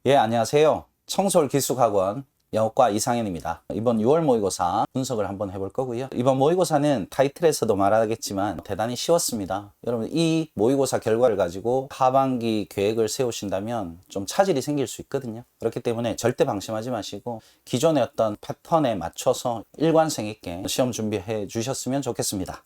예, 안녕하세요. 청솔 기숙학원 영어과 이상현입니다. 이번 6월 모의고사 분석을 한번 해볼 거고요. 이번 모의고사는 타이틀에서도 말하겠지만 대단히 쉬웠습니다. 여러분, 이 모의고사 결과를 가지고 하반기 계획을 세우신다면 좀 차질이 생길 수 있거든요. 그렇기 때문에 절대 방심하지 마시고 기존의 어떤 패턴에 맞춰서 일관성 있게 시험 준비해 주셨으면 좋겠습니다.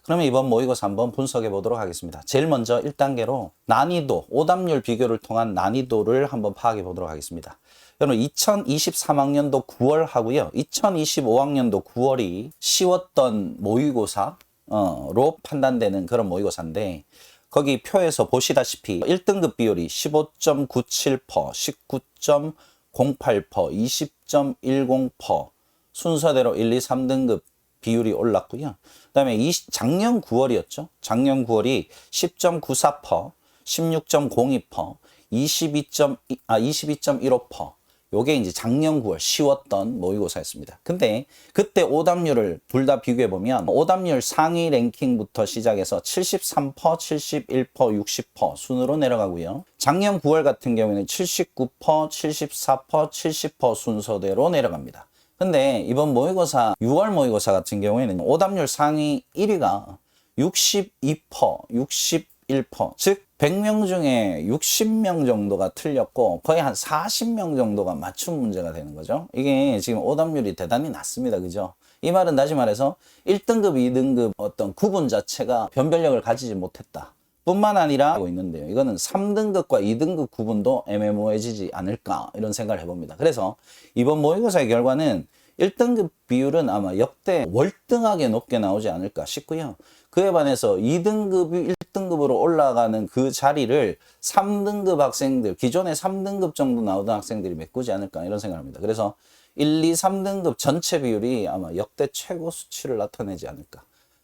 그러면 이번 모의고사 한번 분석해 보도록 하겠습니다. 제일 먼저 1단계로 난이도, 오답률 비교를 통한 난이도를 한번 파악해 보도록 하겠습니다. 여러분, 2023학년도 9월 하고요. 2025학년도 9월이 쉬웠던 모의고사로 판단되는 그런 모의고사인데, 거기 표에서 보시다시피 1등급 비율이 15.97%, 19.08%, 20.10%, 순서대로 1, 2, 3등급 비율이 올랐고요. 그 다음에 작년 9월이었죠. 작년 9월이 10.94%, 16.02%, 22.15%. 요게 이제 작년 9월 쉬웠던 모의고사였습니다. 근데 그때 오답률을 둘 다 비교해보면 오답률 상위 랭킹부터 시작해서 73%, 71%, 60% 순으로 내려가고요. 작년 9월 같은 경우에는 79%, 74%, 70% 순서대로 내려갑니다. 근데 이번 모의고사 6월 모의고사 같은 경우에는 오답률 상위 1위가 62%, 61%, 즉 100명 중에 60명 정도가 틀렸고 거의 한 40명 정도가 맞춤 문제가 되는 거죠. 이게 지금 오답률이 대단히 낮습니다. 그죠? 이 말은 다시 말해서 1등급, 2등급 어떤 구분 자체가 변별력을 가지지 못했다 뿐만 아니라 하고 있는데요. 이거는 3등급과 2등급 구분도 애매모호해지지 않을까 이런 생각을 해봅니다. 그래서 이번 모의고사의 결과는 1등급 비율은 아마 역대 월등하게 높게 나오지 않을까 싶고요. 그에 반해서 2등급이 1등급으로 올라가는 그 자리를 3등급 학생들, 기존에 3등급 정도 나오던 학생들이 메꾸지 않을까 이런 생각을 합니다. 그래서 1, 2, 3등급 전체 비율이 아마 역대 최고 수치를 나타내지 않을까.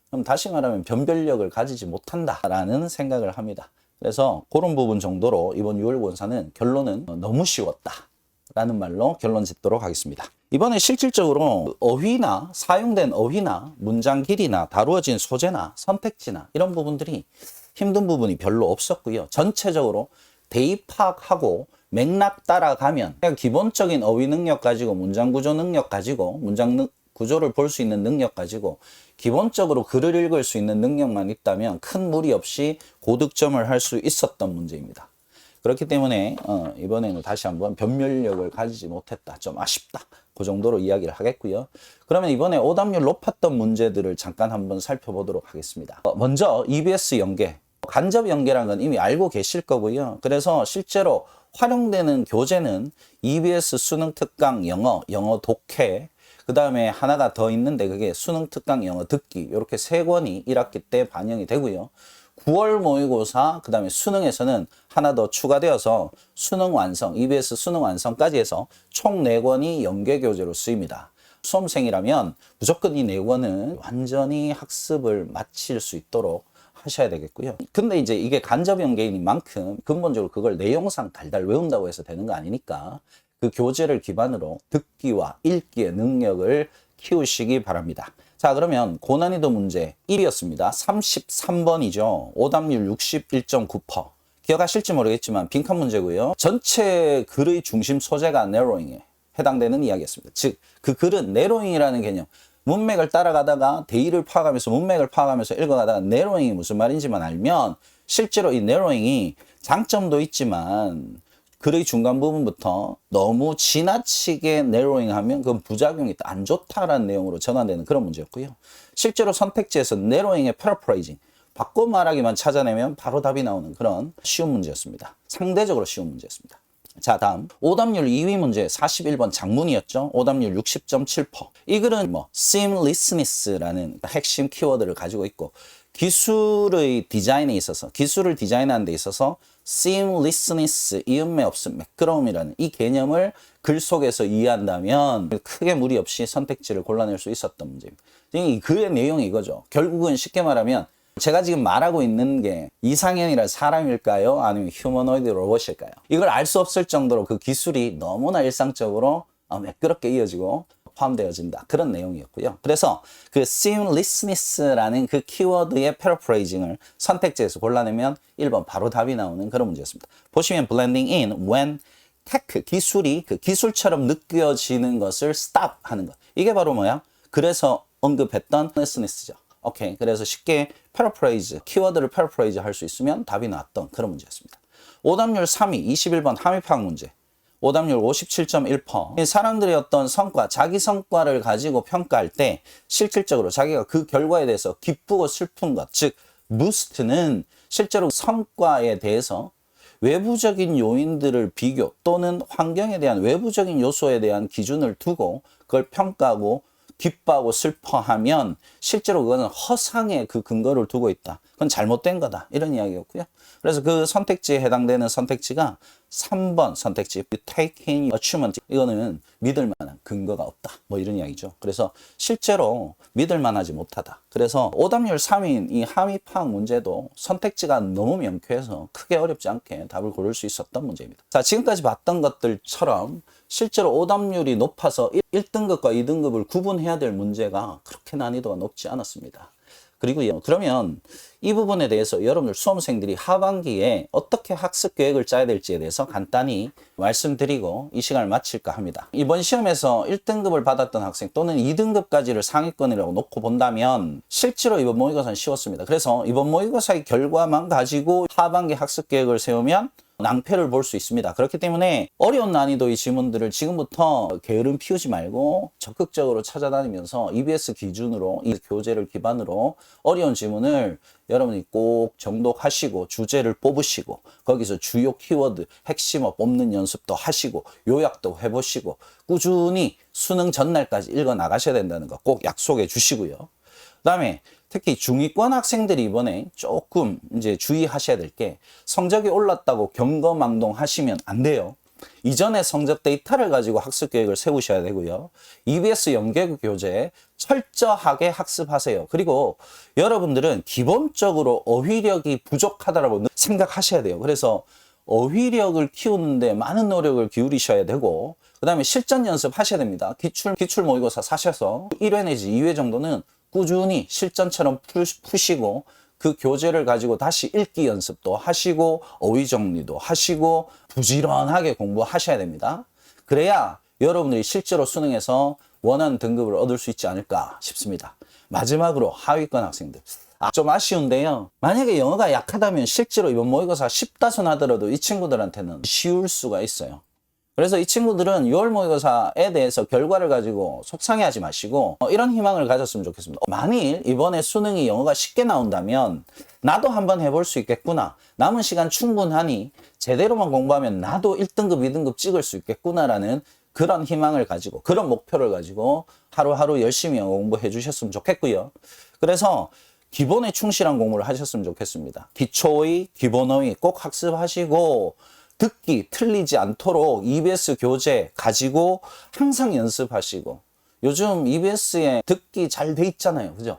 그럼 다시 말하면 변별력을 가지지 못한다라는 생각을 합니다. 그래서 그런 부분 정도로 이번 6월 원사는 결론은 너무 쉬웠다 라는 말로 결론 짓도록 하겠습니다. 이번에 실질적으로 어휘나 사용된 어휘나 문장 길이나 다루어진 소재나 선택지나 이런 부분들이 힘든 부분이 별로 없었고요. 전체적으로 대입학하고 맥락 따라가면 그냥 기본적인 어휘 능력 가지고 문장 구조 능력 가지고 문장 구조를 볼 수 있는 능력 가지고 기본적으로 글을 읽을 수 있는 능력만 있다면 큰 무리 없이 고득점을 할 수 있었던 문제입니다. 그렇기 때문에 이번에는 다시 한번 변별력을 가지지 못했다. 좀 아쉽다. 그 정도로 이야기를 하겠고요. 그러면 이번에 오답률 높았던 문제들을 잠깐 한번 살펴보도록 하겠습니다. 먼저 EBS 연계. 간접 연계라는 건 이미 알고 계실 거고요. 그래서 실제로 활용되는 교재는 EBS 수능 특강 영어, 영어 독해, 그 다음에 하나가 더 있는데 그게 수능 특강 영어 듣기 이렇게 3권이 1학기 때 반영이 되고요. 9월 모의고사 그 다음에 수능에서는 하나 더 추가되어서 수능 완성, EBS 수능 완성까지 해서 총 4권이 연계교재로 쓰입니다. 수험생이라면 무조건 이 4권은 완전히 학습을 마칠 수 있도록 하셔야 되겠고요. 근데 이제 이게 간접 연계인 만큼 근본적으로 그걸 내용상 달달 외운다고 해서 되는 거 아니니까 그 교재를 기반으로 듣기와 읽기의 능력을 키우시기 바랍니다. 자, 그러면 고난이도 문제 1이었습니다. 33번이죠. 오답률 61.9%. 기억하실지 모르겠지만 빈칸 문제고요. 전체 글의 중심 소재가 내로잉에 해당되는 이야기였습니다. 즉, 그 글은 내로잉이라는 개념. 문맥을 따라가다가 대의를 파악하면서 문맥을 파악하면서 읽어가다가 내로잉이 무슨 말인지만 알면 실제로 이 내로잉이 장점도 있지만 글의 중간 부분부터 너무 지나치게 내로잉하면 그건 부작용이 안 좋다라는 내용으로 전환되는 그런 문제였고요. 실제로 선택지에서 내로잉의 패러프레이징, 바꿔 말하기만 찾아내면 바로 답이 나오는 그런 쉬운 문제였습니다. 상대적으로 쉬운 문제였습니다. 자, 다음 오답률 2위 문제 41번 장문이었죠. 오답률 60.7%. 이 글은 seamlessness라는 핵심 키워드를 가지고 있고 기술의 디자인에 있어서 기술을 디자인하는 데 있어서 seamlessness, 이음매 없음, 매끄러움이라는 이 개념을 글 속에서 이해한다면 크게 무리 없이 선택지를 골라낼 수 있었던 문제입니다. 이 글의 내용이 이거죠. 결국은 쉽게 말하면 제가 지금 말하고 있는 게 이상현이란 사람일까요? 아니면 휴머노이드 로봇일까요? 이걸 알 수 없을 정도로 그 기술이 너무나 일상적으로 매끄럽게 이어지고 포함되어진다. 그런 내용이었고요. 그래서 그 seamlessness라는 그 키워드의 패러프레이징을 선택지에서 골라내면 1번 바로 답이 나오는 그런 문제였습니다. 보시면 blending in when 테크, 기술이 그 기술처럼 느껴지는 것을 stop 하는 것. 이게 바로 뭐야? 그래서 언급했던 honestness죠. 오케이. 그래서 쉽게 paraphrase, 키워드를 paraphrase 할 수 있으면 답이 나왔던 그런 문제였습니다. 오답률 3위, 21번 함의파악 문제. 오답률 57.1%. 사람들의 어떤 성과, 자기 성과를 가지고 평가할 때 실질적으로 자기가 그 결과에 대해서 기쁘고 슬픈 것, 즉 boost는 실제로 성과에 대해서 외부적인 요인들을 비교 또는 환경에 대한 외부적인 요소에 대한 기준을 두고 그걸 평가하고 기뻐하고 슬퍼하면 실제로 그거는 허상의 그 근거를 두고 있다. 그건 잘못된 거다. 이런 이야기였고요. 그래서 그 선택지에 해당되는 선택지가 3번 선택지 taking achievement. 이거는 믿을 만한 근거가 없다. 뭐 이런 이야기죠. 그래서 실제로 믿을 만하지 못하다. 그래서 오답률 3위인 이 함의파악 문제도 선택지가 너무 명쾌해서 크게 어렵지 않게 답을 고를 수 있었던 문제입니다. 자, 지금까지 봤던 것들처럼 실제로 오답률이 높아서 1등급과 2등급을 구분해야 될 문제가 그렇게 난이도가 높지 않았습니다. 그리고 그러면 이 부분에 대해서 여러분들 수험생들이 하반기에 어떻게 학습 계획을 짜야 될지에 대해서 간단히 말씀드리고 이 시간을 마칠까 합니다. 이번 시험에서 1등급을 받았던 학생 또는 2등급까지를 상위권이라고 놓고 본다면 실제로 이번 모의고사는 쉬웠습니다. 그래서 이번 모의고사의 결과만 가지고 하반기 학습 계획을 세우면 낭패를 볼 수 있습니다. 그렇기 때문에 어려운 난이도의 지문들을 지금부터 게으름 피우지 말고 적극적으로 찾아다니면서 EBS 기준으로 이 교재를 기반으로 어려운 지문을 여러분이 꼭 정독하시고 주제를 뽑으시고 거기서 주요 키워드 핵심어 뽑는 연습도 하시고 요약도 해보시고 꾸준히 수능 전날까지 읽어 나가셔야 된다는 거 꼭 약속해 주시고요. 그 다음에 특히 중위권 학생들이 이번에 조금 이제 주의하셔야 될 게 성적이 올랐다고 경거망동 하시면 안 돼요. 이전에 성적 데이터를 가지고 학습 계획을 세우셔야 되고요. EBS 연계국 교재 철저하게 학습하세요. 그리고 여러분들은 기본적으로 어휘력이 부족하다고 생각하셔야 돼요. 그래서 어휘력을 키우는데 많은 노력을 기울이셔야 되고 그 다음에 실전 연습 하셔야 됩니다. 기출 모의고사 사셔서 1회 내지 2회 정도는 꾸준히 실전처럼 푸시고 그 교재를 가지고 다시 읽기 연습도 하시고 어휘 정리도 하시고 부지런하게 공부하셔야 됩니다. 그래야 여러분들이 실제로 수능에서 원하는 등급을 얻을 수 있지 않을까 싶습니다. 마지막으로 하위권 학생들. 좀 아쉬운데요. 만약에 영어가 약하다면 실제로 이번 모의고사 10다선 하더라도 이 친구들한테는 쉬울 수가 있어요. 그래서 이 친구들은 6월 모의고사에 대해서 결과를 가지고 속상해하지 마시고 이런 희망을 가졌으면 좋겠습니다. 만일 이번에 수능이 영어가 쉽게 나온다면 나도 한번 해볼 수 있겠구나. 남은 시간 충분하니 제대로만 공부하면 나도 1등급, 2등급 찍을 수 있겠구나라는 그런 희망을 가지고 그런 목표를 가지고 하루하루 열심히 영어 공부해 주셨으면 좋겠고요. 그래서 기본에 충실한 공부를 하셨으면 좋겠습니다. 기초의 기본어휘 꼭 학습하시고 듣기 틀리지 않도록 EBS 교재 가지고 항상 연습하시고 요즘 EBS에 듣기 잘 돼 있잖아요. 그죠?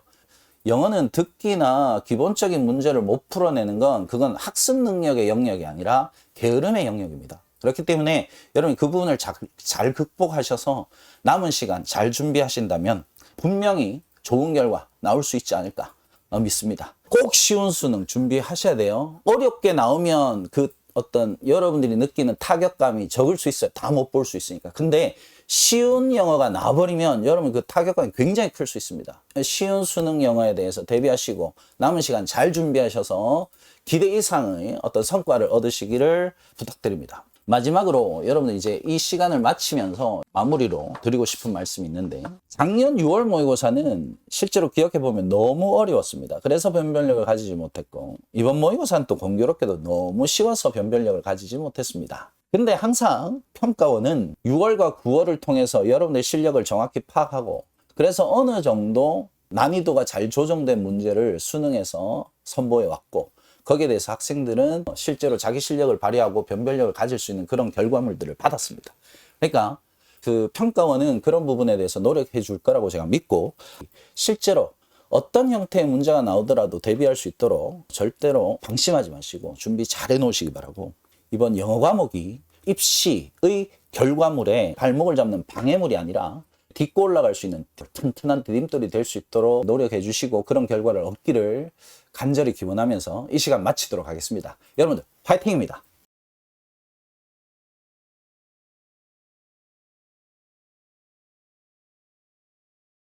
영어는 듣기나 기본적인 문제를 못 풀어내는 건 그건 학습 능력의 영역이 아니라 게으름의 영역입니다. 그렇기 때문에 여러분 그 부분을 잘 극복하셔서 남은 시간 잘 준비하신다면 분명히 좋은 결과 나올 수 있지 않을까 믿습니다. 꼭 쉬운 수능 준비하셔야 돼요. 어렵게 나오면 그 어떤 여러분들이 느끼는 타격감이 적을 수 있어요. 다 못 볼 수 있으니까. 근데 쉬운 영어가 나와버리면 여러분 그 타격감이 굉장히 클 수 있습니다. 쉬운 수능 영어에 대해서 대비하시고 남은 시간 잘 준비하셔서 기대 이상의 어떤 성과를 얻으시기를 부탁드립니다. 마지막으로 여러분들 이제 이 시간을 마치면서 마무리로 드리고 싶은 말씀이 있는데 작년 6월 모의고사는 실제로 기억해보면 너무 어려웠습니다. 그래서 변별력을 가지지 못했고 이번 모의고사는 또 공교롭게도 너무 쉬워서 변별력을 가지지 못했습니다. 근데 항상 평가원은 6월과 9월을 통해서 여러분의 실력을 정확히 파악하고 그래서 어느 정도 난이도가 잘 조정된 문제를 수능에서 선보여 왔고 거기에 대해서 학생들은 실제로 자기 실력을 발휘하고 변별력을 가질 수 있는 그런 결과물들을 받았습니다. 그러니까 그 평가원은 그런 부분에 대해서 노력해 줄 거라고 제가 믿고 실제로 어떤 형태의 문제가 나오더라도 대비할 수 있도록 절대로 방심하지 마시고 준비 잘 해놓으시기 바라고 이번 영어 과목이 입시의 결과물에 발목을 잡는 방해물이 아니라 딛고 올라갈 수 있는 튼튼한 디딤돌이 될 수 있도록 노력해 주시고 그런 결과를 얻기를 간절히 기원하면서 이 시간 마치도록 하겠습니다. 여러분들 화이팅입니다.